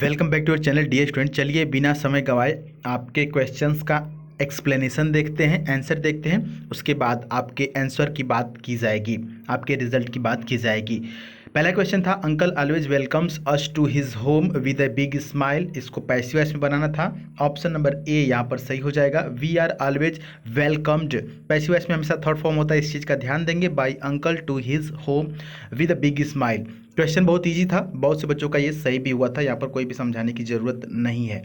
Welcome back to your channel dear student. चलिए बिना समय गवाए आपके क्वेश्चंस का एक्सप्लेनेशन देखते हैं, आंसर देखते हैं। उसके बाद आपके आंसर की बात की जाएगी, आपके रिजल्ट की बात की जाएगी। पहला क्वेश्चन था uncle always welcomes us to his home with a big smile. इसको पैसिव वॉइस में बनाना था। ऑप्शन नंबर ए यहाँ पर सही हो जाएगा। We are always welcomed, passive voice में हमेशा थर्ड फॉर्म होता है, इस चीज़ का ध्यान देंगे। By uncle to his home with a big smile. Question बहुत इजी था, बहुत से बच्चों का ये सही भी हुआ था, यहाँ पर कोई भी समझाने की जरूरत नहीं है।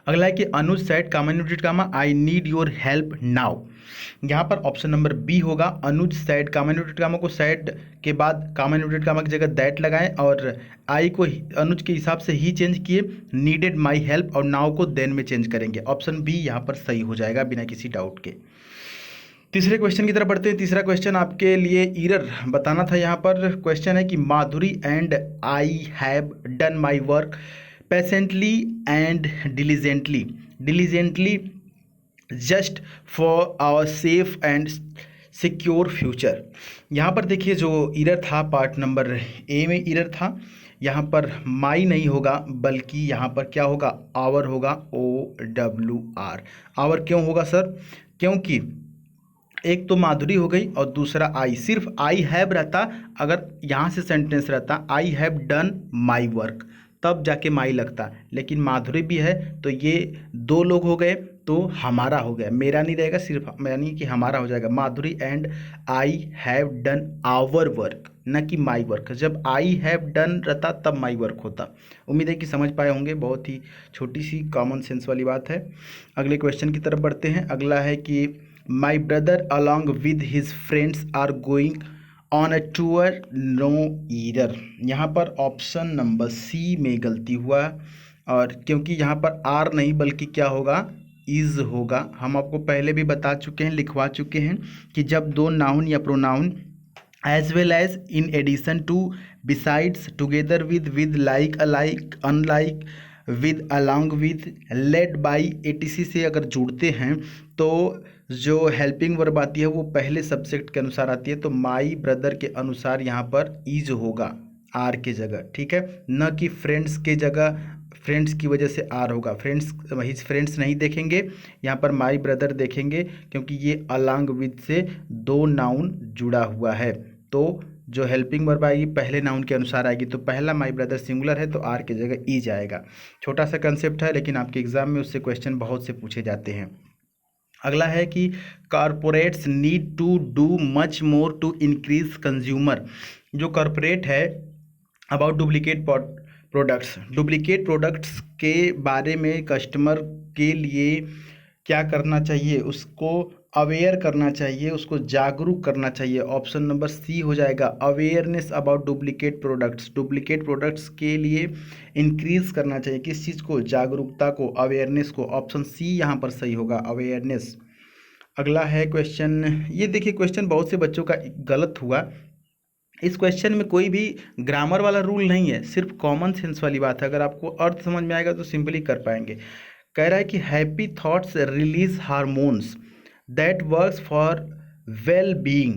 अगला है कि Anuj said comma inverted comma I need your help now. यहाँ पर ऑप्शन नंबर बी होगा। अनुज सेड कामा इनवर्टेड कामा को सेड के बाद कामा इनवर्टेड कामा की जगह दैट लगाएं और आई को अनुज के हिसाब से ही चेंज किए, नीडेड माई हेल्प, और नाउ को देन में चेंज करेंगे। ऑप्शन बी यहाँ पर सही हो जाएगा बिना किसी डाउट के। तीसरे क्वेश्चन की तरफ बढ़ते हैं। तीसरा क्वेश्चन आपके लिए इरर बताना था। यहाँ पर क्वेश्चन है कि Madhuri and I have done my work patiently and diligently just for our safe and secure future. यहाँ पर देखिए जो इरर था पार्ट नंबर ए में इरर था। यहाँ पर माई नहीं होगा बल्कि यहाँ पर क्या होगा, आवर होगा, OWR। आवर क्यों होगा सर? क्योंकि एक तो माधुरी हो गई और दूसरा आई। सिर्फ आई हैव रहता, अगर यहाँ से सेंटेंस रहता आई हैव डन माई वर्क, तब जाके माई लगता, लेकिन माधुरी भी है तो ये दो लोग हो गए तो हमारा हो गया, मेरा नहीं रहेगा, सिर्फ यानी कि हमारा हो जाएगा। Madhuri and I have done our work, न कि माई वर्क। जब आई हैव डन रहता तब माई वर्क होता। उम्मीद है कि समझ पाए होंगे, बहुत ही छोटी सी कॉमन सेंस वाली बात है। अगले क्वेश्चन की तरफ बढ़ते हैं। अगला है कि my brother along with his friends are going on a tour, no error. यहाँ पर ऑप्शन नंबर सी में गलती हुआ, और क्योंकि यहाँ पर आर नहीं बल्कि क्या होगा, इज होगा। हम आपको पहले भी बता चुके हैं, लिखवा चुके हैं कि जब दो नाउन या pronoun as well as in addition to besides together with like alike unlike with along with led by etc से अगर जुड़ते हैं तो जो हेल्पिंग वर्ब आती है वो पहले सब्जेक्ट के अनुसार आती है। तो माई ब्रदर के अनुसार यहाँ पर इज होगा आर की जगह, ठीक है, न कि फ्रेंड्स के जगह फ्रेंड्स की वजह से आर होगा। हिज फ्रेंड्स नहीं देखेंगे, यहाँ पर माई ब्रदर देखेंगे क्योंकि ये अलॉन्ग विद से दो नाउन जुड़ा हुआ है। तो जो हेल्पिंग वर्ब आएगी पहले नाउन के अनुसार आएगी, तो पहला माई ब्रदर सिंगुलर है तो आर की जगह ई जाएगा। छोटा सा कंसेप्ट है लेकिन आपके एग्जाम में उससे क्वेश्चन बहुत से पूछे जाते हैं। अगला है कि corporates need to do much more to increase consumer. जो कॉरपोरेट है अबाउट डुप्लीकेट प्रोडक्ट्स के बारे में कस्टमर के लिए क्या करना चाहिए, उसको अवेयर करना चाहिए, उसको जागरूक करना चाहिए। ऑप्शन नंबर सी हो जाएगा, अवेयरनेस अबाउट डुप्लीकेट प्रोडक्ट्स के लिए इंक्रीज करना चाहिए। किस चीज़ को? जागरूकता को, अवेयरनेस को। ऑप्शन सी यहाँ पर सही होगा, अवेयरनेस। अगला है क्वेश्चन, ये देखिए क्वेश्चन बहुत से बच्चों का गलत हुआ। इस क्वेश्चन में कोई भी ग्रामर वाला रूल नहीं है, सिर्फ कॉमन सेंस वाली बात है। अगर आपको अर्थ समझ में आएगा तो सिंपली कर पाएंगे। कह रहा है कि happy thoughts release hormones that works for well being.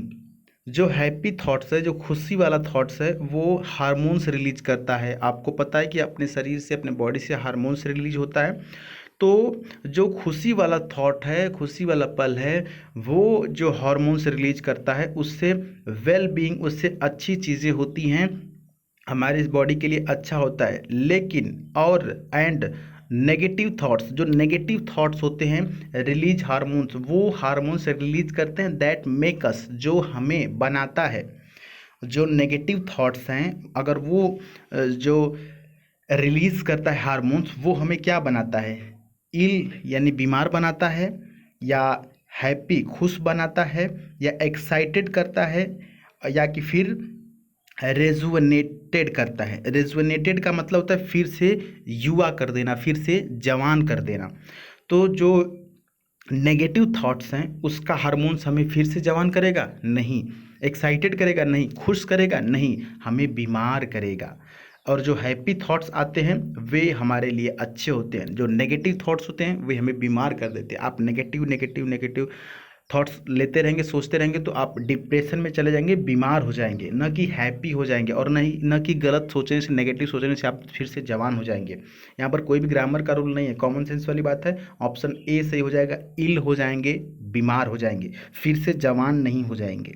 जो हैप्पी थॉट्स है, जो खुशी वाला थॉट्स है, वो हार्मोन्स रिलीज करता है। आपको पता है कि अपने शरीर से, अपने बॉडी से हार्मोन्स रिलीज होता है। तो जो खुशी वाला थॉट है, खुशी वाला पल है, वो जो हार्मोन्स रिलीज करता है उससे वेल बीइंग, उससे अच्छी चीज़ें होती हैं, हमारे इस बॉडी के लिए अच्छा होता है। लेकिन और एंड नेगेटिव थॉट्स, जो नेगेटिव थॉट्स होते हैं रिलीज हार्मोन्स, वो हार्मोन्स रिलीज करते हैं दैट मेक अस, जो हमें बनाता है। जो नेगेटिव थॉट्स हैं अगर वो जो रिलीज करता है हार्मोन्स, वो हमें क्या बनाता है? इल यानी बीमार बनाता है, या हैप्पी खुश बनाता है, या एक्साइटेड करता है, या कि फिर रेजुवनेटेड करता है। रेजुवनेटेड का मतलब होता है फिर से युवा कर देना, फिर से जवान कर देना। तो जो नेगेटिव थॉट्स हैं उसका हार्मोन्स हमें फिर से जवान करेगा नहीं, एक्साइटेड करेगा नहीं, खुश करेगा नहीं, हमें बीमार करेगा। और जो हैप्पी थॉट्स आते हैं वे हमारे लिए अच्छे होते हैं, जो नेगेटिव थॉट्स होते हैं वे हमें बीमार कर देते हैं। आप नेगेटिव नेगेटिव नेगेटिव थॉट्स लेते रहेंगे, सोचते रहेंगे, तो आप डिप्रेशन में चले जाएंगे, बीमार हो जाएंगे, न कि हैप्पी हो जाएंगे, और न कि गलत सोचने से, नेगेटिव सोचने से आप फिर से जवान हो जाएंगे। यहाँ पर कोई भी ग्रामर का रूल नहीं है, कॉमन सेंस वाली बात है। ऑप्शन ए सही हो जाएगा, इल हो जाएंगे, बीमार हो जाएंगे, फिर से जवान नहीं हो जाएंगे।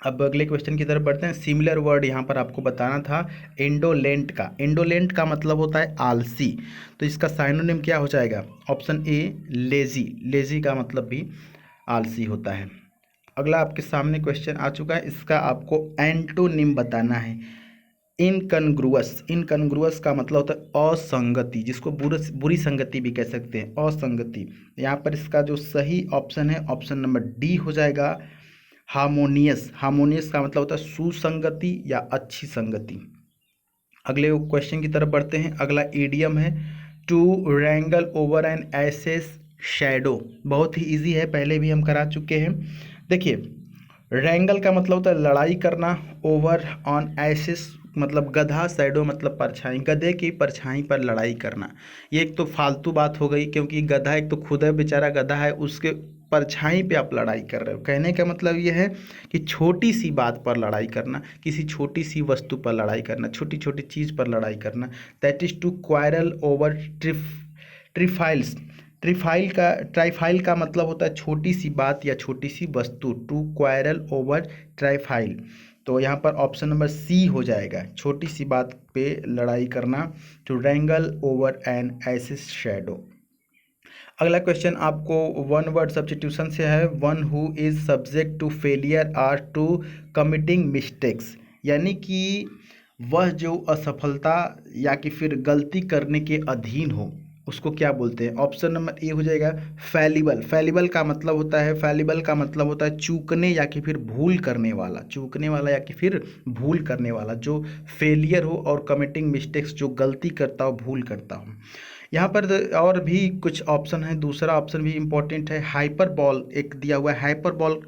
अब अगले क्वेश्चन की तरफ बढ़ते हैं। सिमिलर वर्ड यहाँ पर आपको बताना था इंडोलेंट का। इंडोलेंट का मतलब होता है आलसी, तो इसका साइनोनिम क्या हो जाएगा? Option a lazy. लेजी का मतलब भी आलसी होता है। अगला आपके सामने क्वेश्चन आ चुका है, इसका आपको एंटोनिम बताना है। इनकन्ग्रुअस। इनकन्ग्रुअस का मतलब होता है असंगति, जिसको बुरी संगति भी कह सकते हैं, असंगति। यहाँ पर इसका जो सही ऑप्शन है, ऑप्शन नंबर डी हो जाएगा, हार्मोनियस। हार्मोनियस का मतलब होता है सुसंगति या अच्छी संगति। अगले क्वेश्चन की तरफ बढ़ते हैं। अगला ईडियम है to wrangle over an ass's shadow. बहुत ही इजी है, पहले भी हम करा चुके हैं। देखिए, रैंगल का मतलब होता है लड़ाई करना, ओवर ऑन एसेस मतलब गधा, शैडो मतलब परछाई, गधे की परछाई पर लड़ाई करना। ये एक तो फालतू बात हो गई, क्योंकि गधा एक तो खुद है बेचारा गधा है, उसके परछाई पे आप लड़ाई कर रहे हो। कहने का मतलब ये है कि छोटी सी बात पर लड़ाई करना, किसी छोटी सी वस्तु पर लड़ाई करना, छोटी छोटी चीज़ पर लड़ाई करना। That is to quarrel over trifles. Trifle का मतलब होता है छोटी सी बात या छोटी सी वस्तु, टू क्वारल ओवर ट्राइफाइल। तो यहाँ पर ऑप्शन नंबर सी हो जाएगा, छोटी सी बात पे लड़ाई करना, to wrangle over an ass's shadow. अगला क्वेश्चन आपको वन वर्ड सब्स्टिट्यूशन से है। One who is subject to failure or to committing mistakes, यानी कि वह जो असफलता या कि फिर गलती करने के अधीन हो, उसको क्या बोलते हैं? ऑप्शन नंबर ए हो जाएगा फैलिबल। फैलिबल का मतलब होता है, फैलिबल का मतलब होता है चूकने या कि फिर भूल करने वाला, चूकने वाला या कि फिर भूल करने वाला, जो फेलियर हो, और कमिटिंग मिस्टेक्स जो गलती करता हो, भूल करता हो। यहाँ पर और भी कुछ ऑप्शन है, दूसरा ऑप्शन भी इम्पोर्टेंट है, हाइपरबॉल एक दिया हुआ है। हाइपरबॉल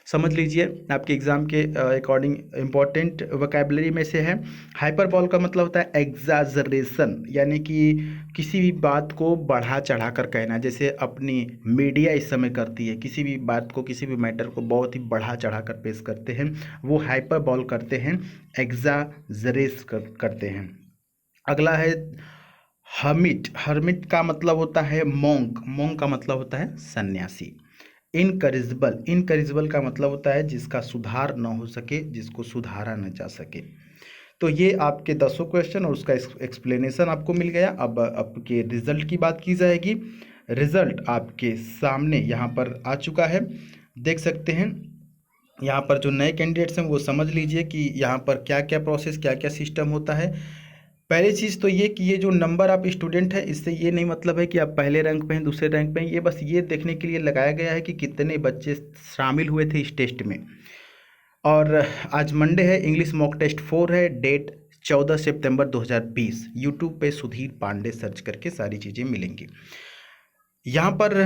समझ लीजिए, आपके एग्जाम के अकॉर्डिंग इम्पॉर्टेंट वोकैबुलरी में से है। हाइपरबॉल का मतलब होता है एग्जाजरेशन, यानी कि किसी भी बात को बढ़ा चढ़ा कर कहना, जैसे अपनी मीडिया इस समय करती है, किसी भी बात को, किसी भी मैटर को बहुत ही बढ़ा चढ़ा कर पेश करते हैं, वो हाइपरबॉल करते हैं, एग्जाजरेस करते हैं। अगला है हर्मिट। हर्मिट का मतलब होता है मोंक। मोंक का मतलब होता है सन्यासी। इनकरिजिबल। इनकरिजिबल का मतलब होता है जिसका सुधार न हो सके, जिसको सुधारा न जा सके। तो ये आपके 10 क्वेश्चन और उसका एक्सप्लेनेशन आपको मिल गया। अब आपके रिजल्ट की बात की जाएगी। रिजल्ट आपके सामने यहाँ पर आ चुका है, देख सकते हैं। यहाँ पर जो नए कैंडिडेट्स हैं वो समझ लीजिए कि यहाँ पर क्या क्या प्रोसेस, क्या क्या सिस्टम होता है। पहली चीज़ तो ये कि ये जो नंबर आप स्टूडेंट हैं, इससे ये नहीं मतलब है कि आप पहले रैंक पे हैं, दूसरे रैंक पे हैं। ये बस ये देखने के लिए लगाया गया है कि कितने बच्चे शामिल हुए थे इस टेस्ट में। और आज मंडे है, इंग्लिश मॉक टेस्ट 4 है, डेट 14 सितंबर 2020। यूट्यूब पे सुधीर पांडे सर्च करके सारी चीज़ें मिलेंगी। यहाँ पर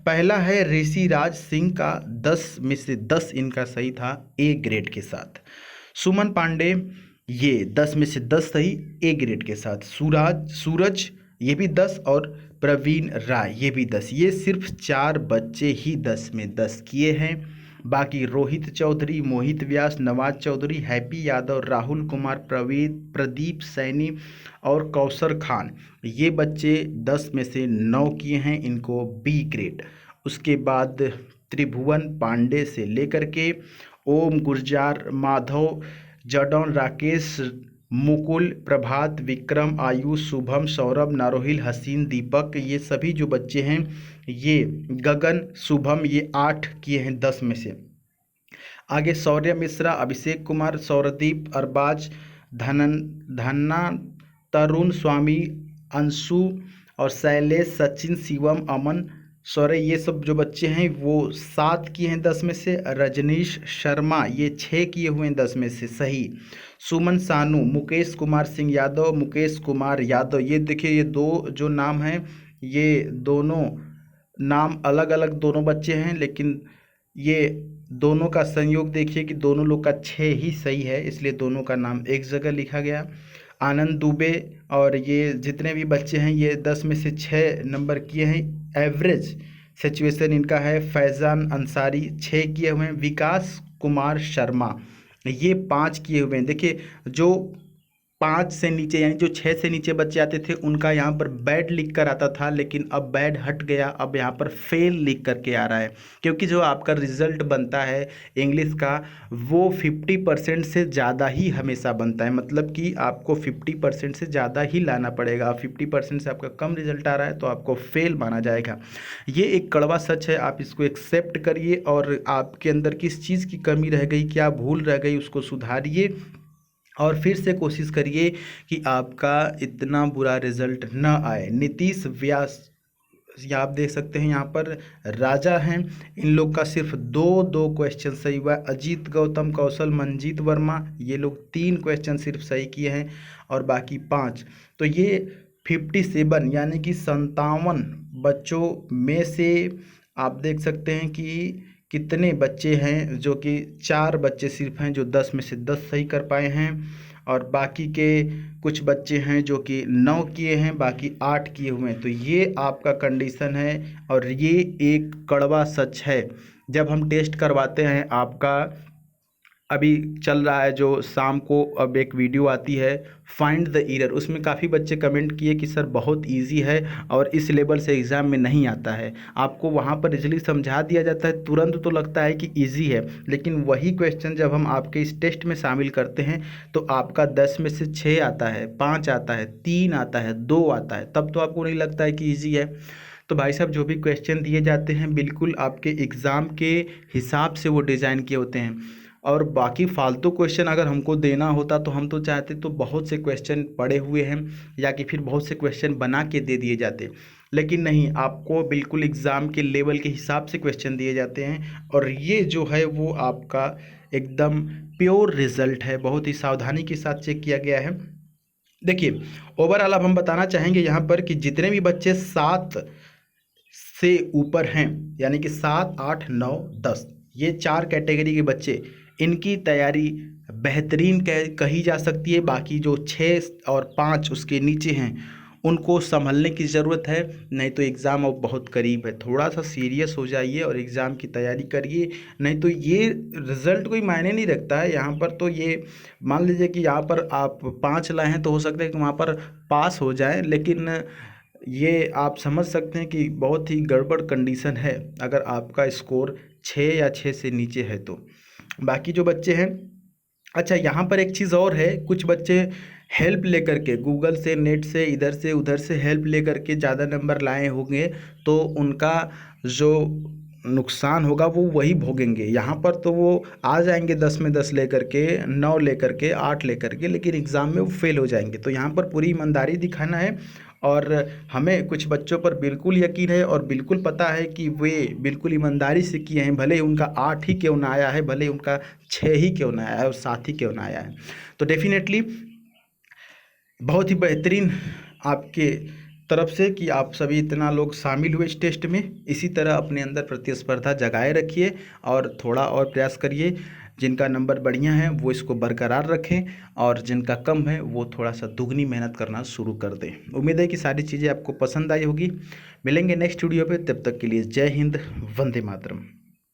पहला है ऋषि राज सिंह का, 10 में से 10 इनका सही था ए ग्रेड के साथ। सुमन पांडे ये 10 में से 10 सही ए ग्रेड के साथ। सूरज ये भी 10, और प्रवीण राय ये भी 10। ये सिर्फ 4 बच्चे ही 10 में 10 किए हैं। बाकी रोहित चौधरी, मोहित व्यास, नवाज चौधरी, हैप्पी यादव, राहुल कुमार, प्रदीप सैनी और कौसर खान, ये बच्चे 10 में से 9 किए हैं, इनको बी ग्रेड। उसके बाद त्रिभुवन पांडे से लेकर के ओम, गुर्जार, माधव, जडौन, राकेश, मुकुल, प्रभात, विक्रम, आयुष, शुभम, सौरभ, नारोहिल, हसीन, दीपक, ये सभी जो बच्चे हैं, ये गगन, शुभम, ये 8 किए हैं 10 में से। आगे शौर्य मिश्रा, अभिषेक कुमार, सौरदीप, अरबाज, धन्ना, तरुण स्वामी, अंशु और शैलेश, सचिन, शिवम, अमन, सौर्य, ये सब जो बच्चे हैं वो 7 किए हैं 10 में से। रजनीश शर्मा ये 6 किए हुए हैं 10 में से सही। सुमन सानू, मुकेश कुमार सिंह यादव, मुकेश कुमार यादव, ये देखिए ये 2 जो नाम हैं, ये दोनों नाम अलग अलग दोनों बच्चे हैं, लेकिन ये दोनों का संयोग देखिए कि दोनों लोग का 6 ही सही है, इसलिए दोनों का नाम एक जगह लिखा गया। आनंद दुबे और ये जितने भी बच्चे हैं, ये 10 में से 6 नंबर किए हैं। एवरेज सिचुएशन इनका है। फैज़ान अंसारी 6 किए हुए हैं। विकास कुमार शर्मा ये 5 किए हुए हैं। देखिए जो 5 से नीचे यानी जो 6 से नीचे बच्चे आते थे उनका यहाँ पर बैड लिख कर आता था, लेकिन अब बैड हट गया, अब यहाँ पर फेल लिख करके आ रहा है। क्योंकि जो आपका रिजल्ट बनता है इंग्लिश का वो 50% से ज़्यादा ही हमेशा बनता है, मतलब कि आपको 50% से ज़्यादा ही लाना पड़ेगा। 50% से आपका कम रिजल्ट आ रहा है तो आपको फेल माना जाएगा। ये एक कड़वा सच है, आप इसको एक्सेप्ट करिए और आपके अंदर किस चीज़ की कमी रह गई, क्या भूल रह गई, उसको सुधारिए और फिर से कोशिश करिए कि आपका इतना बुरा रिजल्ट न आए। नीतीश व्यास या आप देख सकते हैं यहाँ पर राजा हैं, इन लोग का सिर्फ दो क्वेश्चन सही हुआ है। अजीत गौतम, कौशल, मंजीत वर्मा ये लोग 3 क्वेश्चन सिर्फ सही किए हैं और बाकी 5। तो ये 57 यानी कि 57 बच्चों में से आप देख सकते हैं कि कितने बच्चे हैं, जो कि 4 बच्चे सिर्फ हैं जो 10 में से 10 सही कर पाए हैं और बाकी के कुछ बच्चे हैं जो कि 9 किए हैं, बाकी 8 किए हुए हैं। तो ये आपका कंडीशन है और ये एक कड़वा सच है। जब हम टेस्ट करवाते हैं आपका, अभी चल रहा है जो शाम को अब एक वीडियो आती है फाइंड द एरर, उसमें काफ़ी बच्चे कमेंट किए कि सर बहुत इजी है और इस लेवल से एग्ज़ाम में नहीं आता है। आपको वहाँ पर इजीली समझा दिया जाता है, तुरंत तो लगता है कि इजी है, लेकिन वही क्वेश्चन जब हम आपके इस टेस्ट में शामिल करते हैं तो आपका 10 में से 6 आता है, 5 आता है, 3 आता है, 2 आता है, तब तो आपको नहीं लगता है कि ईजी है। तो भाई साहब जो भी क्वेश्चन दिए जाते हैं बिल्कुल आपके एग्ज़ाम के हिसाब से वो डिज़ाइन किए होते हैं और बाकी फालतू क्वेश्चन अगर हमको देना होता तो हम तो चाहते तो बहुत से क्वेश्चन पड़े हुए हैं या कि फिर बहुत से क्वेश्चन बना के दे दिए जाते, लेकिन नहीं, आपको बिल्कुल एग्ज़ाम के लेवल के हिसाब से क्वेश्चन दिए जाते हैं और ये जो है वो आपका एकदम प्योर रिजल्ट है, बहुत ही सावधानी के साथ चेक किया गया है। देखिए ओवरऑल अब हम बताना चाहेंगे यहाँ पर कि जितने भी बच्चे 7 से ऊपर हैं यानी कि 7, 8, 9, 10 ये 4 कैटेगरी के बच्चे, इनकी तैयारी बेहतरीन कही जा सकती है। बाकी जो 6 और 5 उसके नीचे हैं उनको संभलने की ज़रूरत है, नहीं तो एग्ज़ाम अब बहुत करीब है। थोड़ा सा सीरियस हो जाइए और एग्ज़ाम की तैयारी करिए, नहीं तो ये रिज़ल्ट कोई मायने नहीं रखता है। यहाँ पर तो ये मान लीजिए कि यहाँ पर आप 5 लाए हैं तो हो सकता है कि वहाँ पर पास हो जाए, लेकिन ये आप समझ सकते हैं कि बहुत ही गड़बड़ कंडीशन है अगर आपका स्कोर 6 या 6 से नीचे है तो। बाकी जो बच्चे हैं, अच्छा यहाँ पर एक चीज़ और है, कुछ बच्चे हेल्प लेकर के गूगल से, नेट से, इधर से उधर से हेल्प लेकर के ज़्यादा नंबर लाए होंगे तो उनका जो नुकसान होगा वो वही भोगेंगे। यहाँ पर तो वो आ जाएंगे 10 में 10 लेकर के, 9 लेकर के, 8 लेकर के, लेकिन एग्ज़ाम में वो फेल हो जाएंगे। तो यहाँ पर पूरी ईमानदारी दिखाना है और हमें कुछ बच्चों पर बिल्कुल यकीन है और बिल्कुल पता है कि वे बिल्कुल ईमानदारी से किए हैं, भले ही उनका 8 ही क्यों ना आया है, भले ही उनका 6 ही क्यों ना आया है और 7 ही क्यों ना आया है। तो डेफिनेटली बहुत ही बेहतरीन आपके तरफ से कि आप सभी इतना लोग शामिल हुए इस टेस्ट में। इसी तरह अपने अंदर प्रतिस्पर्धा जगाए रखिए और थोड़ा और प्रयास करिए। जिनका नंबर बढ़िया है वो इसको बरकरार रखें और जिनका कम है वो थोड़ा सा दुगनी मेहनत करना शुरू कर दें। उम्मीद है कि सारी चीज़ें आपको पसंद आई होगी। मिलेंगे नेक्स्ट वीडियो पे, तब तक के लिए जय हिंद, वंदे मातरम।